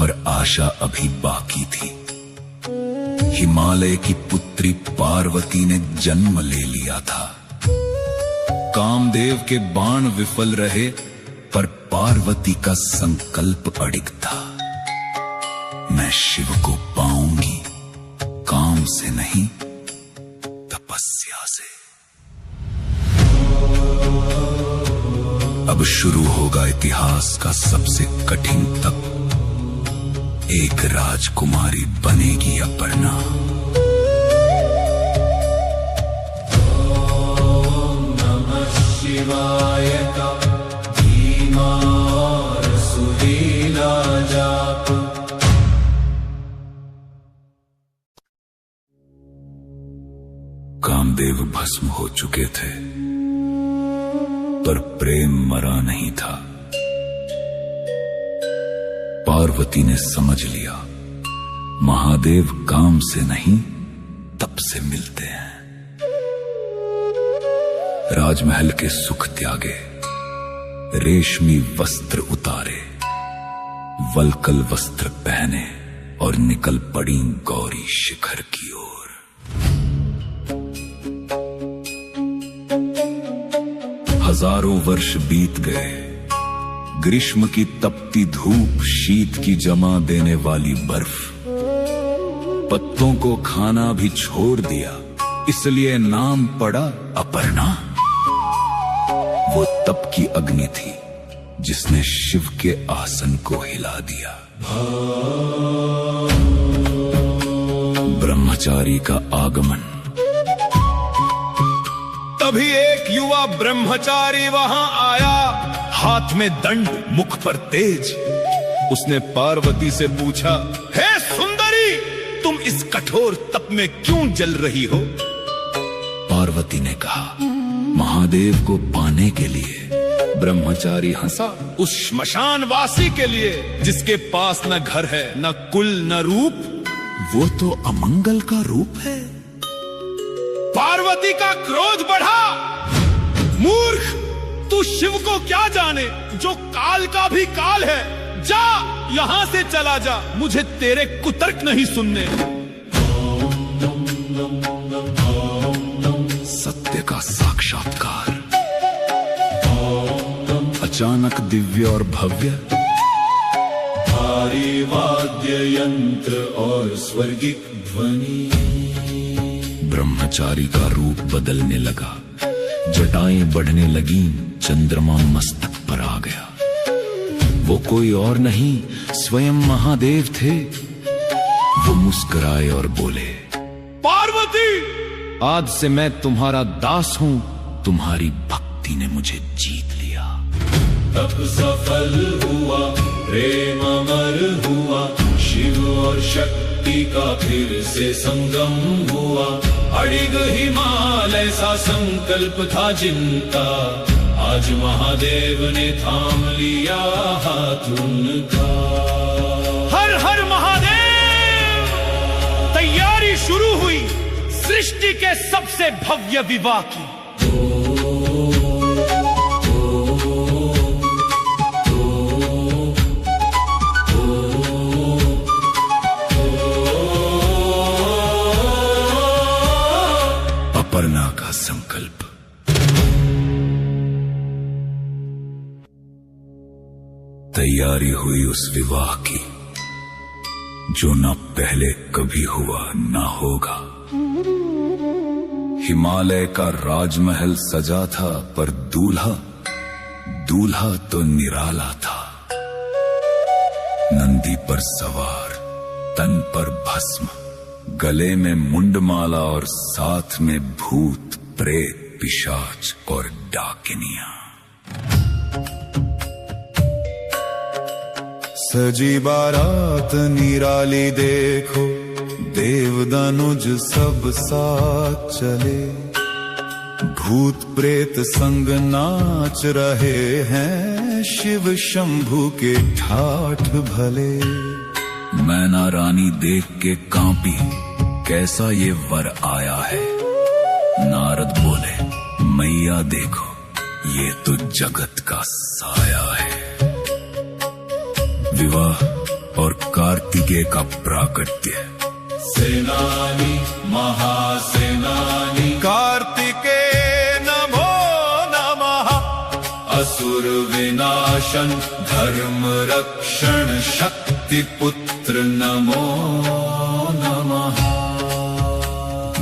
पर आशा अभी बाकी थी। हिमालय की पुत्री पार्वती ने जन्म ले लिया था। कामदेव के बाण विफल रहे, पर पार्वती का संकल्प अडिग था। मैं शिव को पाऊंगी, काम से नहीं, तपस्या से। अब शुरू होगा इतिहास का सबसे कठिन तप। एक राजकुमारी बनेगी अपर्णा। ओम नमः शिवाय का धीमा और सुरीला जाप। कामदेव भस्म हो चुके थे, पर प्रेम मरा नहीं था। पार्वती ने समझ लिया, महादेव काम से नहीं, तप से मिलते हैं। राजमहल के सुख त्यागे, रेशमी वस्त्र उतारे, वल्कल वस्त्र पहने और निकल पड़ी गौरी शिखर की ओर। हजारों वर्ष बीत गए। ग्रीष्म की तपती धूप, शीत की जमा देने वाली बर्फ, पत्तों को खाना भी छोड़ दिया, इसलिए नाम पड़ा अपर्णा। वो तप की अग्नि थी जिसने शिव के आसन को हिला दिया। ब्रह्मचारी का आगमन। तभी एक युवा ब्रह्मचारी वहां आया, हाथ में दंड, मुख पर तेज। उसने पार्वती से पूछा, हे सुंदरी, तुम इस कठोर तप में क्यों जल रही हो? पार्वती ने कहा, महादेव को पाने के लिए। ब्रह्मचारी हंसा, उस श्मशानवासी के लिए जिसके पास न घर है, न कुल, न रूप। वो तो अमंगल का रूप है। पार्वती का क्रोध बढ़ा। मूर्ख, तू शिव को क्या जाने, जो काल का भी काल है। जा, यहां से चला जा, मुझे तेरे कुतर्क नहीं सुनने। सत्य का साक्षात्कार। अचानक दिव्य और भव्य, भारी वाद्य यंत्र और स्वर्गिक ध्वनि। ब्रह्मचारी का रूप बदलने लगा, जटाएं बढ़ने लगीं, चंद्रमा मस्तक पर आ गया। वो कोई और नहीं, स्वयं महादेव थे। वो मुस्कुराए और बोले, पार्वती, आज से मैं तुम्हारा दास हूं। तुम्हारी भक्ति ने मुझे जीत लिया। तप सफल हुआ, प्रेम अमर हुआ, शिव और शक्ति का फिर से संगम हुआ। अडिग हिमालय सा संकल्प था जिनका, आज महादेव ने थाम लिया हाथ उनका। हर हर महादेव। तैयारी शुरू हुई सृष्टि के सबसे भव्य विवाह की। अपर्णा का संकल्प। तैयारी हुई उस विवाह की, जो न पहले कभी हुआ न होगा। हिमालय का राजमहल सजा था, पर दूल्हा तो निराला था। नंदी पर सवार, तन पर भस्म, गले में मुंडमाला और साथ में भूत, प्रेत, पिशाच और डाकिनियां। सजी बारात निराली देखो, देवदानुज सब साथ चले। भूत प्रेत संग नाच रहे हैं, शिव शंभू के ठाठ भले। मैना रानी देख के कांपी, कैसा ये वर आया है। नारद बोले, मैया देखो, ये तो जगत का साया है। विवाह और कार्तिकेय का प्राकट्य। सेनानी महासेनानी कार्तिकेय नमो नमः। असुर विनाशन धर्म रक्षण शक्ति पुत्र नमो नमः।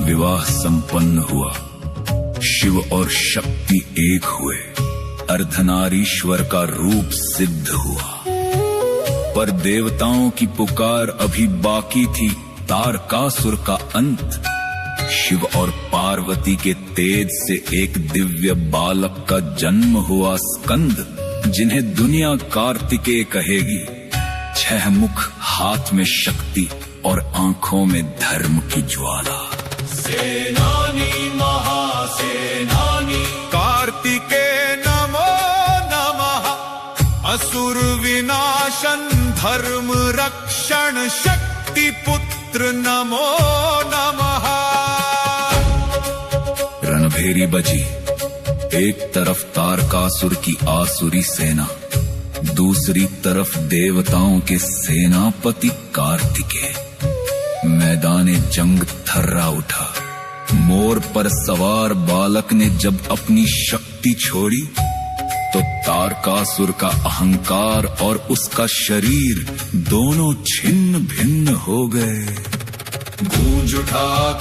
विवाह संपन्न हुआ, शिव और शक्ति एक हुए, अर्धनारीश्वर का रूप सिद्ध हुआ। पर देवताओं की पुकार अभी बाकी थी, तारकासुर का अंत। शिव और पार्वती के तेज से एक दिव्य बालक का जन्म हुआ, स्कंद, जिन्हें दुनिया कार्तिकेय कहेगी। 6 मुख, हाथ में शक्ति और आंखों में धर्म की ज्वाला। सेनानी महासेनानी कार्तिकेय नमो नमः। असुर विनाशन धर्म रक्षण शक्ति पुत्र नमो नमः। रणभेरी बजी, एक तरफ तारकासुर की आसुरी सेना, दूसरी तरफ देवताओं के सेनापति कार्तिकेय। मैदाने जंग थर्रा उठा। मोर पर सवार बालक ने जब अपनी शक्ति छोड़ी तो तारकासुर का अहंकार और उसका शरीर दोनों छिन्न भिन्न हो गए। गूंज उठा